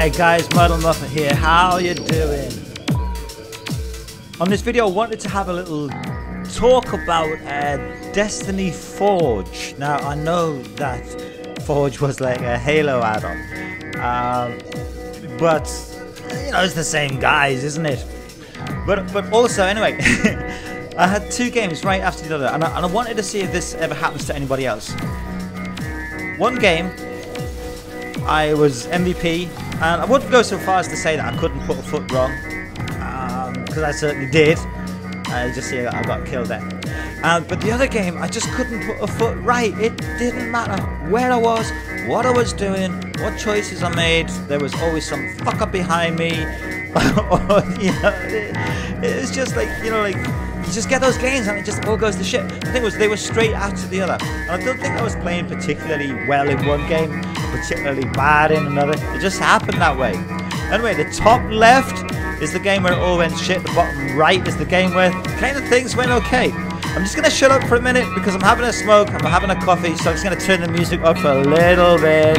Hi guys, Muddle Muffin here, how you doing? On this video I wanted to have a little talk about Destiny Forge. Now I know that Forge was like a Halo add-on, but you know, it's the same guys, isn't it? But also anyway, I had two games right after the other, and I wanted to see if this ever happens to anybody else. One game I was MVP, and I wouldn't go so far as to say that I couldn't put a foot wrong, because I certainly did. I just see I got killed there. But the other game, I just couldn't put a foot right. It didn't matter where I was, what I was doing, what choices I made. There was always some fucker behind me. Or, you know, it's just like, you know, like, you just get those games and it just all goes to shit. The thing was, they were straight after the other. And I don't think I was playing particularly well in one game, particularly bad in another. It just happened that way. Anyway, the top left is the game where it all went shit. The bottom right is the game where kind of things went okay. I'm just going to shut up for a minute because I'm having a smoke, I'm having a coffee, so I'm just going to turn the music up for a little bit.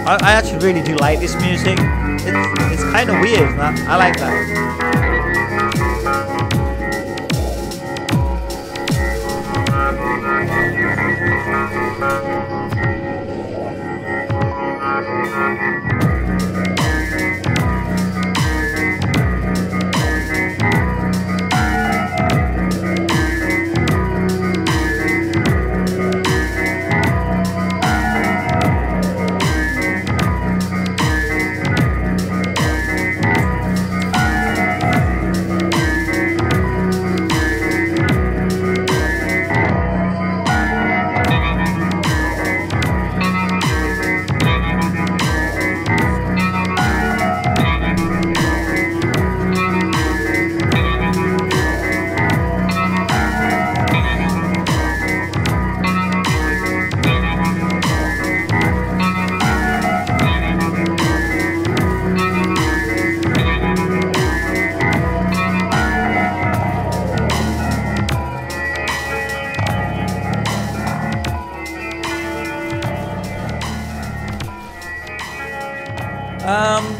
I actually really do like this music. It's kind of weird, man. I like that.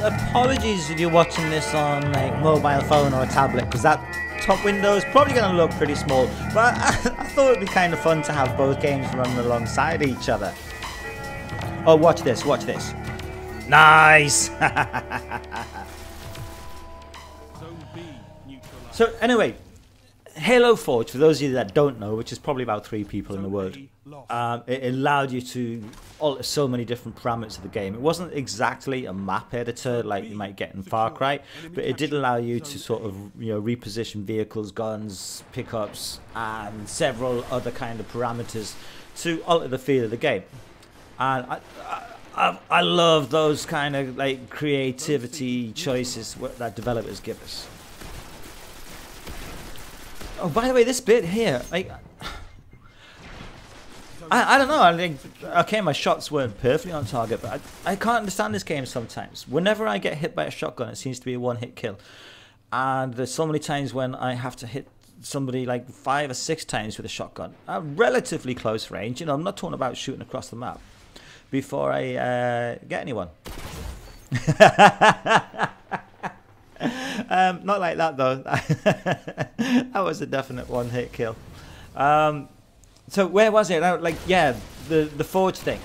Apologies if you're watching this on like mobile phone or a tablet, because that top window is probably going to look pretty small, but I thought it'd be kind of fun to have both games running alongside each other. Oh, watch this, watch this. Nice! So anyway, Halo Forge, for those of you that don't know, which is probably about 3 people in the world, it allowed you to alter so many different parameters of the game. It wasn't exactly a map editor like you might get in Far Cry, but it did allow you to sort of, you know, reposition vehicles, guns, pickups, and several other kind of parameters to alter the feel of the game. And I love those kind of like creativity choices that developers give us. Oh, by the way, this bit here, like, I don't know, I think, okay, my shots weren't perfectly on target, but I can't understand this game sometimes. Whenever I get hit by a shotgun, it seems to be a one-hit kill. And there's so many times when I have to hit somebody like 5 or 6 times with a shotgun at relatively close range. You know, I'm not talking about shooting across the map before I get anyone. Not like that though. That was a definite one-hit kill. So where was it? Like, yeah, the Forge thing.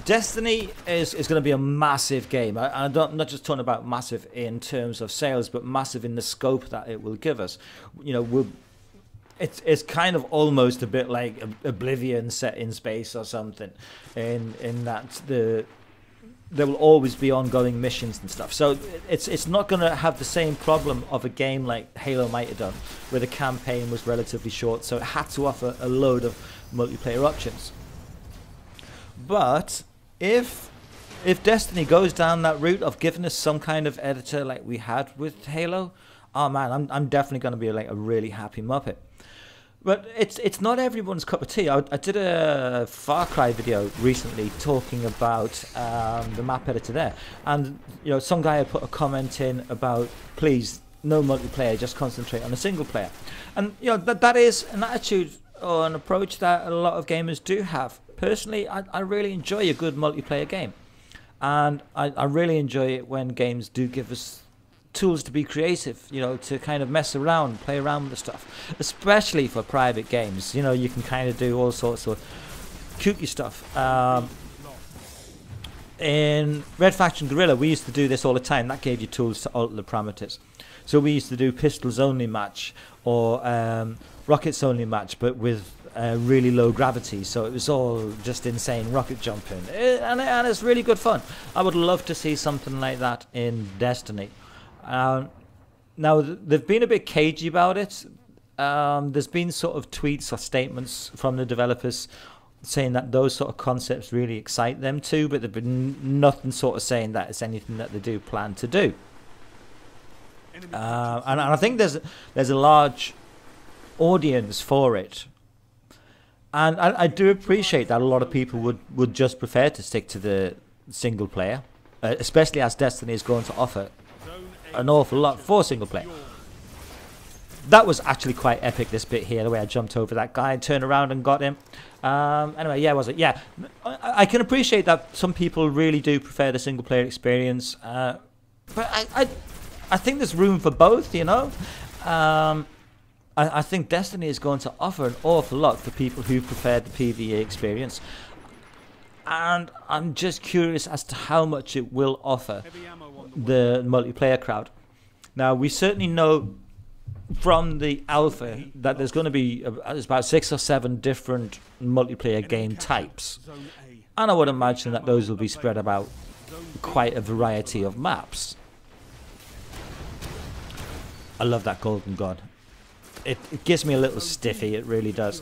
Destiny is going to be a massive game. I'm not just talking about massive in terms of sales, but massive in the scope that it will give us. You know, it's kind of almost a bit like Oblivion set in space or something, in that there will always be ongoing missions and stuff. So it's not going to have the same problem of a game like Halo might have done, where the campaign was relatively short, so it had to offer a load of multiplayer options. But if Destiny goes down that route of giving us some kind of editor like we had with Halo, oh man, I'm definitely going to be like a really happy Muppet. But it's not everyone's cup of tea. I did a Far Cry video recently talking about the map editor there, and you know, some guy had put a comment in about, please, no multiplayer, just concentrate on a single player. And you know, that is an attitude or an approach that a lot of gamers do have. Personally, I really enjoy a good multiplayer game, and I really enjoy it when games do give us tools to be creative, you know, to kind of mess around, play around with the stuff, especially for private games. You know, you can kind of do all sorts of kooky stuff. In Red Faction Guerrilla, we used to do this all the time. That gave you tools to alter the parameters. So we used to do pistols only match, or rockets only match, but with really low gravity. So it was all just insane rocket jumping, and it's really good fun. I would love to see something like that in Destiny. Now they've been a bit cagey about it. There's been sort of tweets or statements from the developers saying that those sort of concepts really excite them too, but there've been nothing sort of saying that it's anything that they do plan to do. And I think there's a large audience for it, and I do appreciate that a lot of people would just prefer to stick to the single player, especially as Destiny is going to offer an awful lot for single player. That was actually quite epic, this bit here, the way I jumped over that guy and turned around and got him. Anyway, yeah, was it? Yeah, I can appreciate that some people really do prefer the single player experience, but I think there's room for both, you know. I think Destiny is going to offer an awful lot for people who prefer the PvE experience, and I'm just curious as to how much it will offer the multiplayer crowd. Now, we certainly know from the alpha that there's going to be about 6 or 7 different multiplayer game types, and I would imagine that those will be spread about quite a variety of maps. I love that golden god. It gives me a little stiffy, it really does.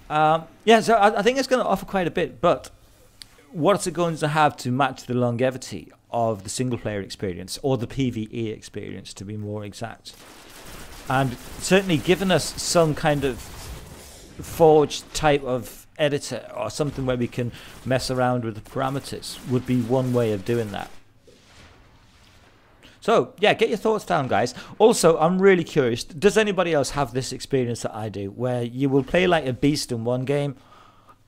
Yeah, so I think it's going to offer quite a bit, but what's it going to have to match the longevity of the single player experience, or the PvE experience to be more exact? And certainly given us some kind of forged type of editor or something where we can mess around with the parameters would be one way of doing that. So yeah, get your thoughts down, guys. Also, I'm really curious, does anybody else have this experience that I do, where you will play like a beast in one game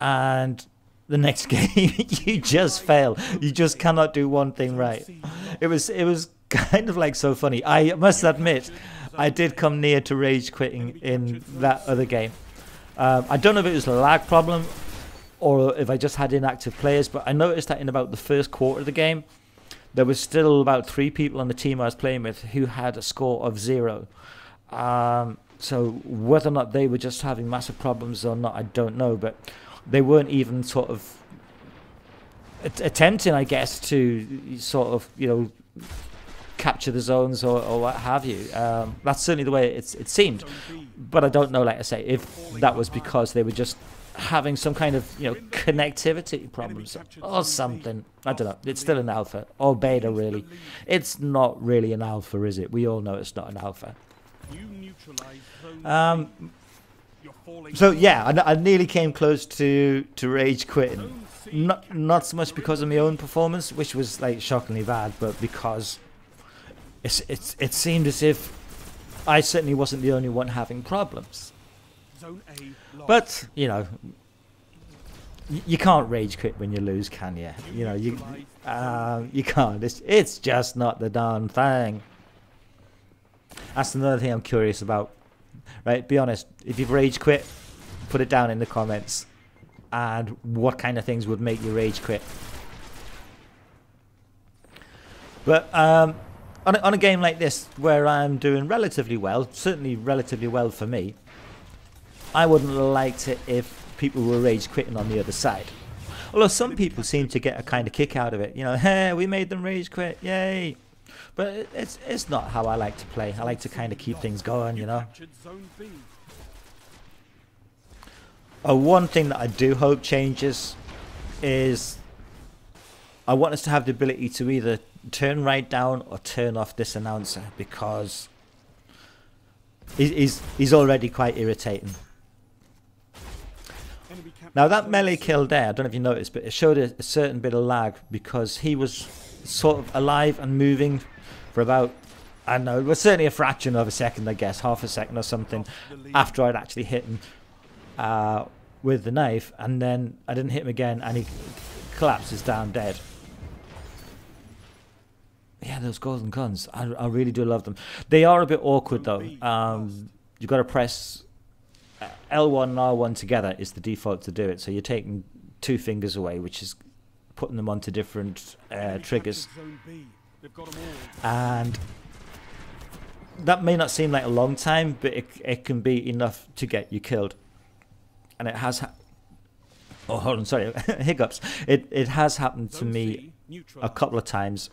and the next game you just fail, you just cannot do one thing right? It was kind of like so funny. I must admit, I did come near to rage quitting in that other game. I don't know if it was a lag problem or if I just had inactive players, but I noticed that in about the first quarter of the game there was still about 3 people on the team I was playing with who had a score of 0. So whether or not they were just having massive problems or not, I don't know, but they weren't even sort of attempting, I guess, to sort of, you know, capture the zones or what have you. That's certainly the way it seemed, but I don't know, like I say, if that was because they were just having some kind of, you know, connectivity problems or something. I don't know. It's still an alpha or beta, really. It's not really an alpha, is it? We all know it's not an alpha. So yeah, I nearly came close to rage quitting. Not so much because of my own performance, which was like shockingly bad, but because it seemed as if I certainly wasn't the only one having problems. But you know, you can't rage quit when you lose, can you? You know, you can't. It's just not the darn thing. That's another thing I'm curious about. Right, be honest. If you've rage quit, put it down in the comments. And what kind of things would make you rage quit? But on a game like this, where I'm doing relatively well, certainly relatively well for me, I wouldn't have liked it if people were rage quitting on the other side. Although some people seem to get a kind of kick out of it. You know, hey, we made them rage quit, yay! But it's not how I like to play. I like to kind of keep things going, you know. One thing that I do hope changes is I want us to have the ability to either turn right down or turn off this announcer, because he's already quite irritating. Now that melee kill there, I don't know if you noticed, but it showed a certain bit of lag because he was sort of alive and moving for about, I don't know, it was certainly a fraction of a second, I guess, half a second or something, after I'd actually hit him with the knife, and then I didn't hit him again, and he collapses down dead. Yeah, those golden guns, I really do love them. They are a bit awkward though. You've got to press L1 and R1 together is the default to do it. So you're taking 2 fingers away, which is putting them onto different triggers. And that may not seem like a long time, but it can be enough to get you killed. And it has... oh, hold on, sorry. Hiccups. It has happened to me a couple of times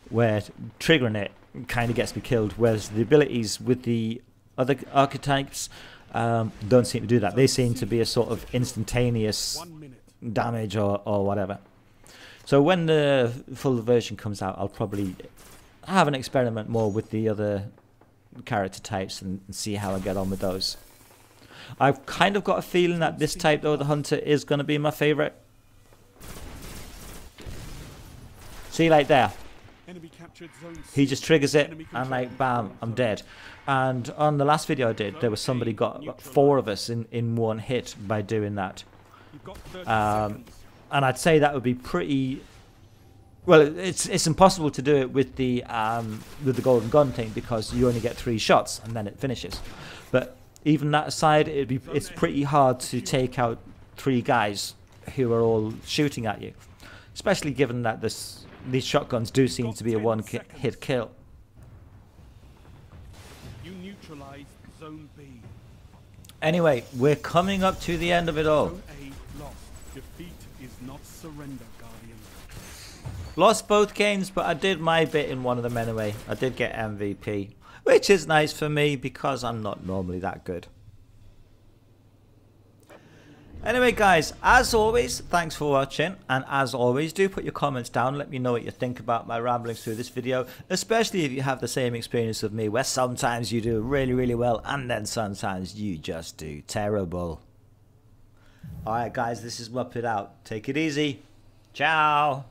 where triggering it kind of gets me killed, whereas the abilities with the other archetypes don't seem to do that. They seem to be a sort of instantaneous damage or whatever. So when the full version comes out, I'll probably have an experiment more with the other character types and see how I get on with those. I've kind of got a feeling that this type, though, the Hunter, is going to be my favourite. See, like there. He just triggers it and like bam, I'm dead. And on the last video I did, there was somebody got 4 of us in one hit by doing that. And I'd say that would be pretty... well, it's impossible to do it with the golden gun thing because you only get 3 shots and then it finishes. But even that aside, it's pretty hard to take out 3 guys who are all shooting at you, especially given that these shotguns do seem to be a one-hit kill. You neutralized Zone B. Anyway, we're coming up to the end of it all. Zone A lost. Defeat is not surrender, Guardian. Lost both games, but I did my bit in one of them anyway. I did get MVP, which is nice for me because I'm not normally that good. Anyway guys, as always, thanks for watching, and as always, do put your comments down, let me know what you think about my ramblings through this video, especially if you have the same experience of me, where sometimes you do really well, and then sometimes you just do terrible. Alright guys, this is Muppet out. Take it easy. Ciao.